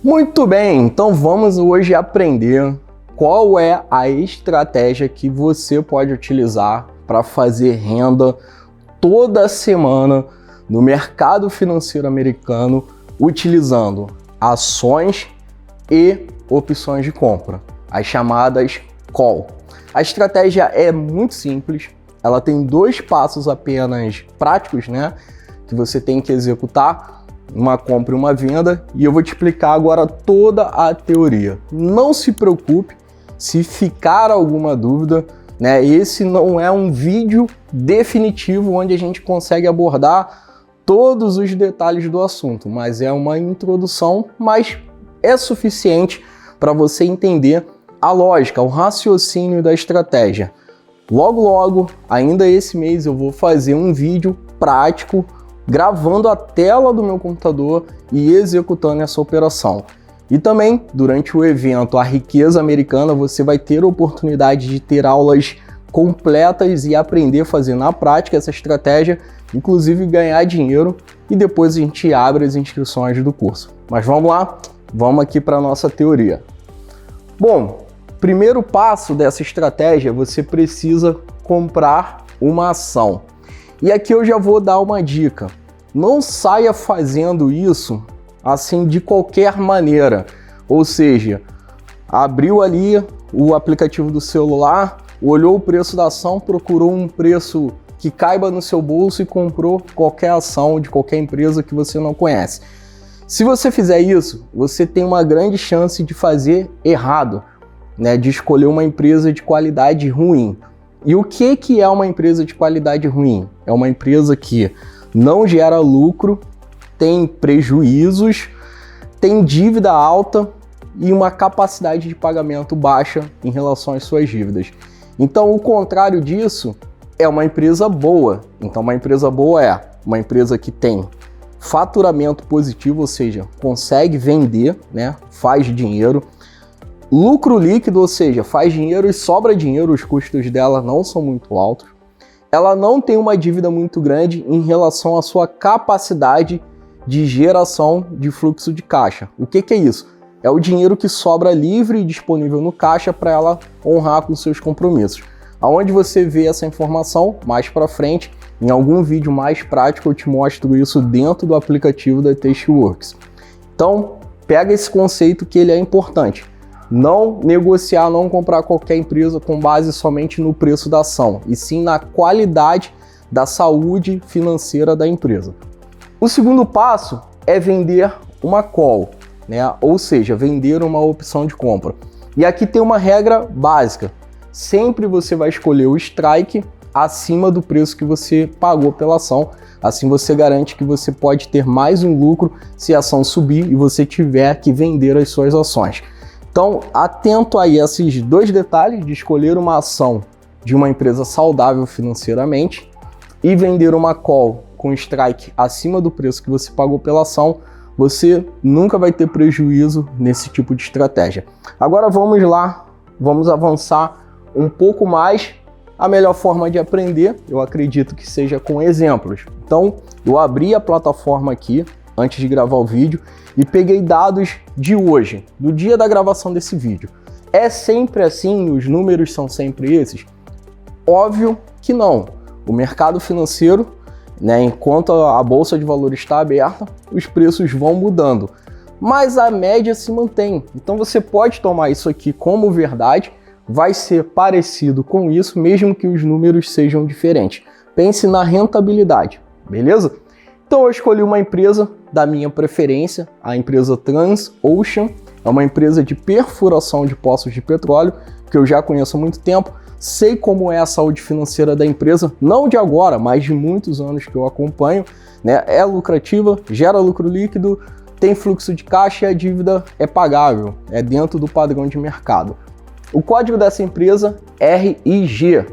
Muito bem, então vamos hoje aprender qual é a estratégia que você pode utilizar para fazer renda toda semana no mercado financeiro americano utilizando ações e opções de compra, as chamadas call. A estratégia é muito simples, ela tem 2 passos apenas práticos, que você tem que executar, uma compra e uma venda, e eu vou te explicar agora toda a teoria. Não se preocupe se ficar alguma dúvida, esse não é um vídeo definitivo onde a gente consegue abordar todos os detalhes do assunto, mas é uma introdução, mas é suficiente para você entender a lógica, o raciocínio da estratégia. Logo, ainda esse mês eu vou fazer um vídeo prático, gravando a tela do meu computador e executando essa operação. E também, durante o evento A Riqueza Americana, você vai ter a oportunidade de ter aulas completas e aprender a fazer na prática essa estratégia, inclusive ganhar dinheiro, e depois a gente abre as inscrições do curso. Mas vamos lá, vamos aqui para a nossa teoria. Bom, primeiro passo dessa estratégia, você precisa comprar uma ação. E aqui eu já vou dar uma dica. Não saia fazendo isso assim de qualquer maneira. Ou seja, abriu ali o aplicativo do celular, olhou o preço da ação, procurou um preço que caiba no seu bolso e comprou qualquer ação de qualquer empresa que você não conhece. Se você fizer isso, você tem uma grande chance de fazer errado, de escolher uma empresa de qualidade ruim. E o que é uma empresa de qualidade ruim? É uma empresa que não gera lucro, tem prejuízos, tem dívida alta e uma capacidade de pagamento baixa em relação às suas dívidas. Então, o contrário disso é uma empresa boa. Então, uma empresa boa é uma empresa que tem faturamento positivo, ou seja, consegue vender, faz dinheiro. Lucro líquido, ou seja, faz dinheiro e sobra dinheiro, os custos dela não são muito altos. Ela não tem uma dívida muito grande em relação à sua capacidade de geração de fluxo de caixa. O que é isso? É o dinheiro que sobra livre e disponível no caixa para ela honrar com seus compromissos. Aonde você vê essa informação, mais para frente, em algum vídeo mais prático, eu te mostro isso dentro do aplicativo da Tasteworks. Então, pega esse conceito que ele é importante. Não negociar, não comprar qualquer empresa com base somente no preço da ação, e sim na qualidade da saúde financeira da empresa. O segundo passo é vender uma call, ou seja, vender uma opção de compra. E aqui tem uma regra básica. Sempre você vai escolher o strike acima do preço que você pagou pela ação. Assim você garante que você pode ter mais um lucro se a ação subir e você tiver que vender as suas ações. Então, atento aí a esses 2 detalhes de escolher uma ação de uma empresa saudável financeiramente e vender uma call com strike acima do preço que você pagou pela ação, você nunca vai ter prejuízo nesse tipo de estratégia. Agora vamos lá, vamos avançar um pouco mais. A melhor forma de aprender, eu acredito que seja com exemplos. Então, eu abri a plataforma aqui antes de gravar o vídeo e peguei dados de hoje, do dia da gravação desse vídeo. É sempre assim? Os números são sempre esses? Óbvio que não. O mercado financeiro, enquanto a Bolsa de Valores está aberta, os preços vão mudando, mas a média se mantém. Então você pode tomar isso aqui como verdade, vai ser parecido com isso, mesmo que os números sejam diferentes. Pense na rentabilidade, beleza? Então eu escolhi uma empresa da minha preferência, a empresa Transocean. É uma empresa de perfuração de poços de petróleo, que eu já conheço há muito tempo. Sei como é a saúde financeira da empresa, não de agora, mas de muitos anos que eu acompanho. É lucrativa, gera lucro líquido, tem fluxo de caixa e a dívida é pagável, é dentro do padrão de mercado. O código dessa empresa é RIG.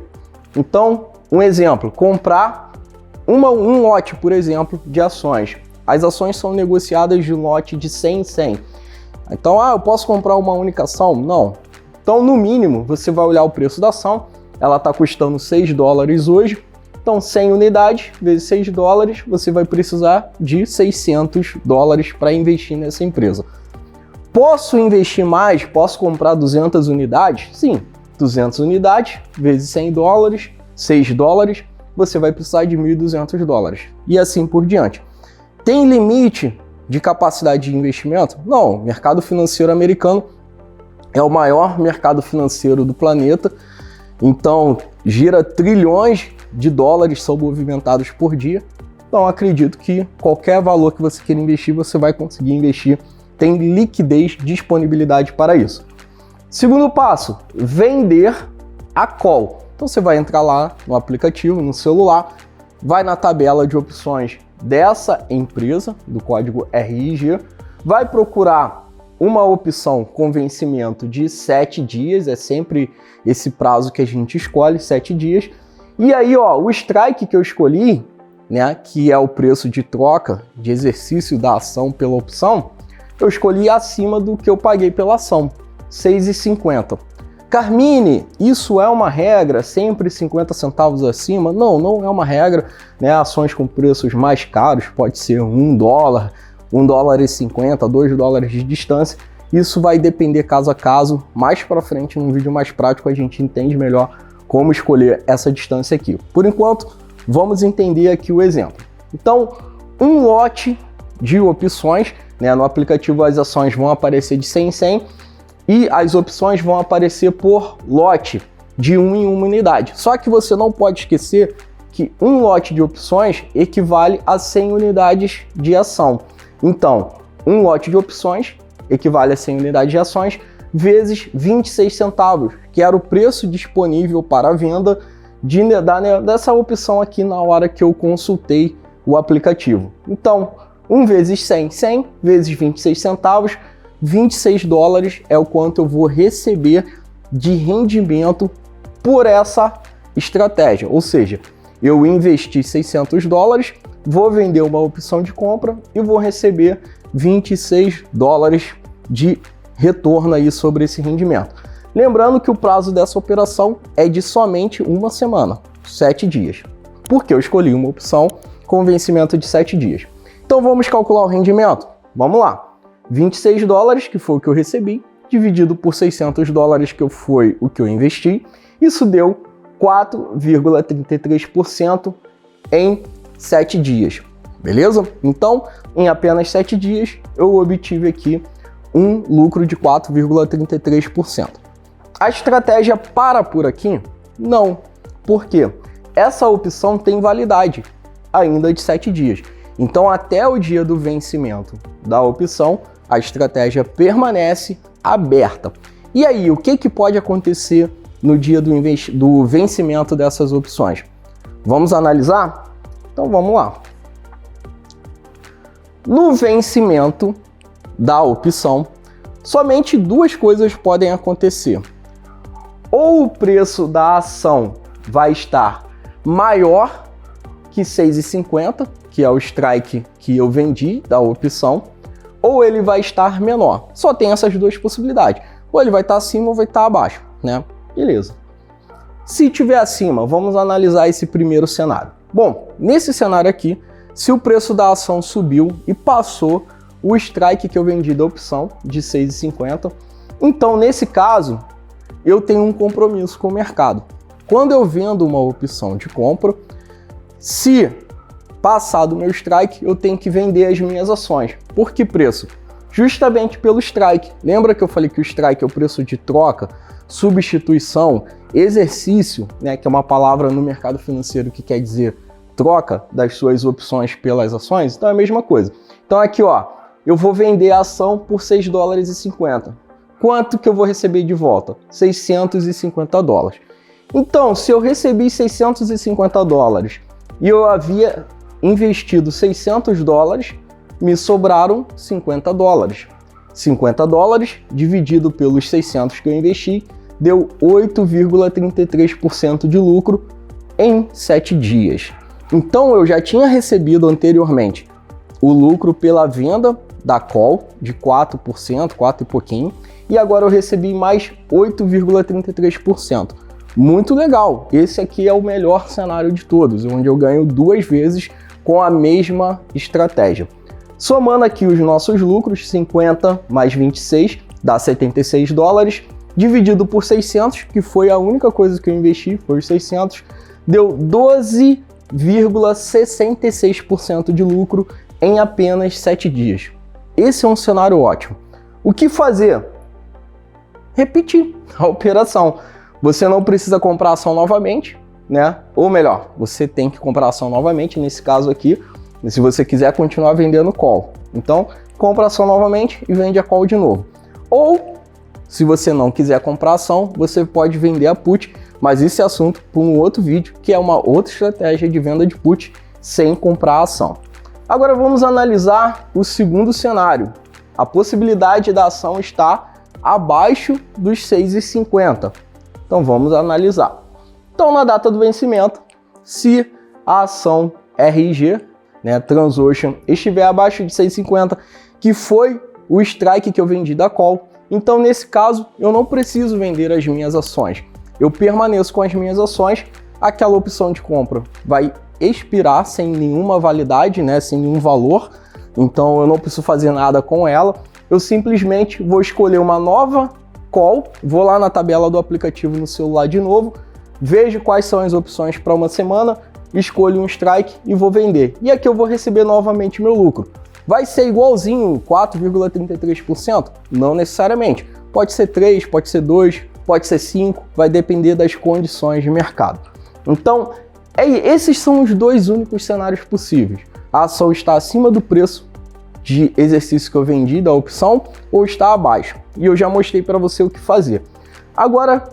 Então, um exemplo, comprar um lote, por exemplo, de ações. As ações são negociadas de lote de 100 em 100. Então, eu posso comprar uma única ação? Não. Então, no mínimo, você vai olhar o preço da ação. Ela está custando $6 hoje. Então, 100 unidades vezes $6, você vai precisar de $600 para investir nessa empresa. Posso investir mais? Posso comprar 200 unidades? Sim, 200 unidades vezes 100 dólares, 6 dólares, você vai precisar de 1.200 dólares. E assim por diante. Tem limite de capacidade de investimento? Não, o mercado financeiro americano é o maior mercado financeiro do planeta, então gira trilhões de dólares são movimentados por dia. Então acredito que qualquer valor que você queira investir, você vai conseguir investir. Tem liquidez, disponibilidade para isso. Segundo passo, vender a call. Então você vai entrar lá no aplicativo, no celular, vai na tabela de opções dessa empresa, do código RIG, vai procurar uma opção com vencimento de 7 dias, é sempre esse prazo que a gente escolhe, 7 dias. E aí, ó, o strike que eu escolhi, né, que é o preço de troca de exercício da ação pela opção, eu escolhi acima do que eu paguei pela ação, 6,50. Carmine, isso é uma regra, sempre 50 centavos acima? Não, não é uma regra, né? Ações com preços mais caros, pode ser 1 dólar, 1 dólar e 50, 2 dólares de distância. Isso vai depender caso a caso. Mais para frente, num vídeo mais prático, a gente entende melhor como escolher essa distância aqui. Por enquanto, vamos entender aqui o exemplo. Então, um lote de opções, né? No aplicativo as ações vão aparecer de 100 em 100 e as opções vão aparecer por lote, de 1 em 1 unidade. Só que você não pode esquecer que um lote de opções equivale a 100 unidades de ação. Então, um lote de opções equivale a 100 unidades de ações vezes 26 centavos, que era o preço disponível para a venda dessa opção aqui na hora que eu consultei o aplicativo. Então, 1 vezes 100, 100 vezes 26 centavos, 26 dólares é o quanto eu vou receber de rendimento por essa estratégia. Ou seja, eu investi 600 dólares, vou vender uma opção de compra e vou receber 26 dólares de retorno aí sobre esse rendimento. Lembrando que o prazo dessa operação é de somente uma semana, 7 dias, porque eu escolhi uma opção com vencimento de 7 dias. Então vamos calcular o rendimento? Vamos lá. 26 dólares, que foi o que eu recebi, dividido por 600 dólares, que foi o que eu investi, isso deu 4,33% em 7 dias, beleza? Então, em apenas 7 dias, eu obtive aqui um lucro de 4,33%. A estratégia para por aqui? Não. Por quê? Essa opção tem validade ainda de 7 dias. Então, até o dia do vencimento da opção, a estratégia permanece aberta. E aí, o que pode acontecer no dia do vencimento dessas opções? Vamos analisar? Então, vamos lá. No vencimento da opção, somente duas coisas podem acontecer. Ou o preço da ação vai estar maior que 6,50, que é o strike que eu vendi da opção, ou ele vai estar menor. Só tem essas duas possibilidades. Ou ele vai estar acima ou vai estar abaixo, né? Beleza. Se estiver acima, vamos analisar esse primeiro cenário. Bom, nesse cenário aqui, se o preço da ação subiu e passou o strike que eu vendi da opção de 6,50, então nesse caso, eu tenho um compromisso com o mercado. Quando eu vendo uma opção de compra, se passar do meu strike, eu tenho que vender as minhas ações. Por que preço? Justamente pelo strike. Lembra que eu falei que o strike é o preço de troca, substituição, exercício, né, que é uma palavra no mercado financeiro que quer dizer troca das suas opções pelas ações? Então é a mesma coisa. Então aqui, ó, eu vou vender a ação por 6 dólares e 50. Quanto que eu vou receber de volta? 650 dólares. Então, se eu recebi 650 dólares e eu havia investido 600 dólares, me sobraram 50 dólares. 50 dólares dividido pelos 600 que eu investi deu 8,33% de lucro em 7 dias. Então eu já tinha recebido anteriormente o lucro pela venda da call de 4%, 4 e pouquinho, e agora eu recebi mais 8,33%. Muito legal, esse aqui é o melhor cenário de todos, onde eu ganho 2 vezes com a mesma estratégia. Somando aqui os nossos lucros, 50 mais 26 dá 76 dólares, dividido por 600, que foi a única coisa que eu investi, foi os 600, deu 12,66% de lucro em apenas 7 dias. Esse é um cenário ótimo. O que fazer? Repetir a operação. Você não precisa comprar ação novamente, né? Ou melhor, você tem que comprar ação novamente, nesse caso aqui, se você quiser continuar vendendo call. Então, compra ação novamente e vende a call de novo. Ou, se você não quiser comprar ação, você pode vender a put, mas esse é assunto para um outro vídeo, que é uma outra estratégia de venda de put sem comprar ação. Agora vamos analisar o segundo cenário. A possibilidade da ação estar abaixo dos 6,50. Então vamos analisar. Então, na data do vencimento, se a ação RG, né, Transocean, estiver abaixo de 6,50, que foi o strike que eu vendi da call, então nesse caso eu não preciso vender as minhas ações. Eu permaneço com as minhas ações, aquela opção de compra vai expirar sem nenhuma validade, né, sem nenhum valor, então eu não preciso fazer nada com ela. Eu simplesmente vou escolher uma nova call, vou lá na tabela do aplicativo no celular de novo, vejo quais são as opções para uma semana, escolho um strike e vou vender. E aqui eu vou receber novamente meu lucro. Vai ser igualzinho, 4,33%? Não necessariamente. Pode ser 3, pode ser 2, pode ser 5, vai depender das condições de mercado. Então, esses são os dois únicos cenários possíveis. A ação está acima do preço de exercício que eu vendi da opção ou está abaixo. E eu já mostrei para você o que fazer. Agora,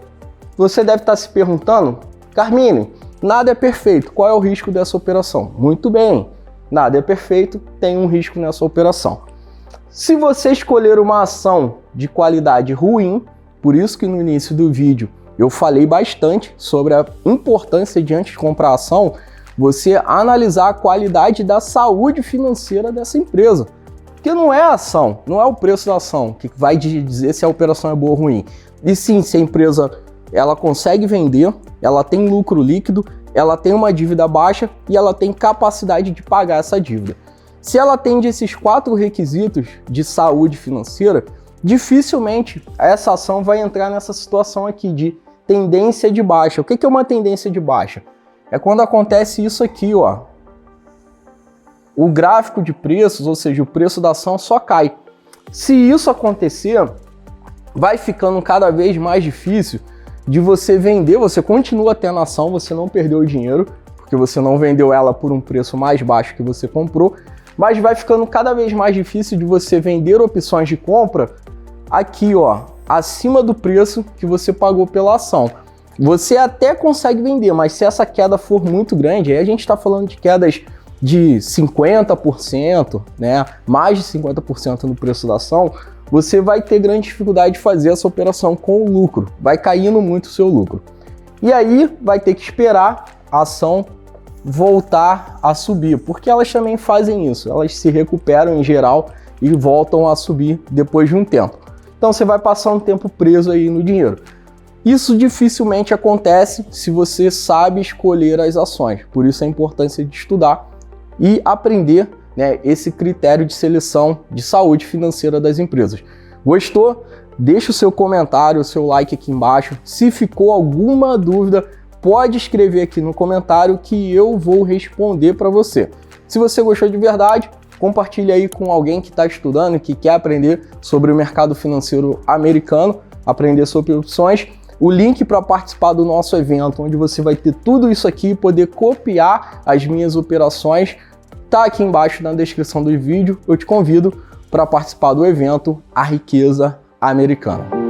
você deve estar se perguntando, Carmine, nada é perfeito, qual é o risco dessa operação? Muito bem, nada é perfeito, tem um risco nessa operação. Se você escolher uma ação de qualidade ruim, por isso que no início do vídeo eu falei bastante sobre a importância de, antes de comprar a ação, você analisar a qualidade da saúde financeira dessa empresa. Porque não é a ação, não é o preço da ação que vai dizer se a operação é boa ou ruim. E sim, se a empresa ela consegue vender, ela tem lucro líquido, ela tem uma dívida baixa e ela tem capacidade de pagar essa dívida. Se ela atende esses 4 requisitos de saúde financeira, dificilmente essa ação vai entrar nessa situação aqui de tendência de baixa. O que é uma tendência de baixa? É quando acontece isso aqui, ó. O gráfico de preços, ou seja, o preço da ação só cai. Se isso acontecer, vai ficando cada vez mais difícil de você vender. Você continua tendo a ação, você não perdeu o dinheiro, porque você não vendeu ela por um preço mais baixo que você comprou, mas vai ficando cada vez mais difícil de você vender opções de compra aqui, ó, acima do preço que você pagou pela ação. Você até consegue vender, mas se essa queda for muito grande, aí a gente está falando de quedas de 50%, né, mais de 50% no preço da ação, você vai ter grande dificuldade de fazer essa operação com o lucro, vai caindo muito o seu lucro. E aí vai ter que esperar a ação voltar a subir, porque elas também fazem isso, elas se recuperam em geral e voltam a subir depois de um tempo. Então você vai passar um tempo preso aí no dinheiro. Isso dificilmente acontece se você sabe escolher as ações, por isso a importância de estudar e aprender, né, esse critério de seleção de saúde financeira das empresas. Gostou? Deixa o seu comentário, o seu like aqui embaixo. Se ficou alguma dúvida, pode escrever aqui no comentário que eu vou responder para você. Se você gostou de verdade, compartilhe aí com alguém que está estudando, que quer aprender sobre o mercado financeiro americano, aprender sobre opções. O link para participar do nosso evento, onde você vai ter tudo isso aqui e poder copiar as minhas operações, tá aqui embaixo na descrição do vídeo. Eu te convido para participar do evento A Riqueza Americana.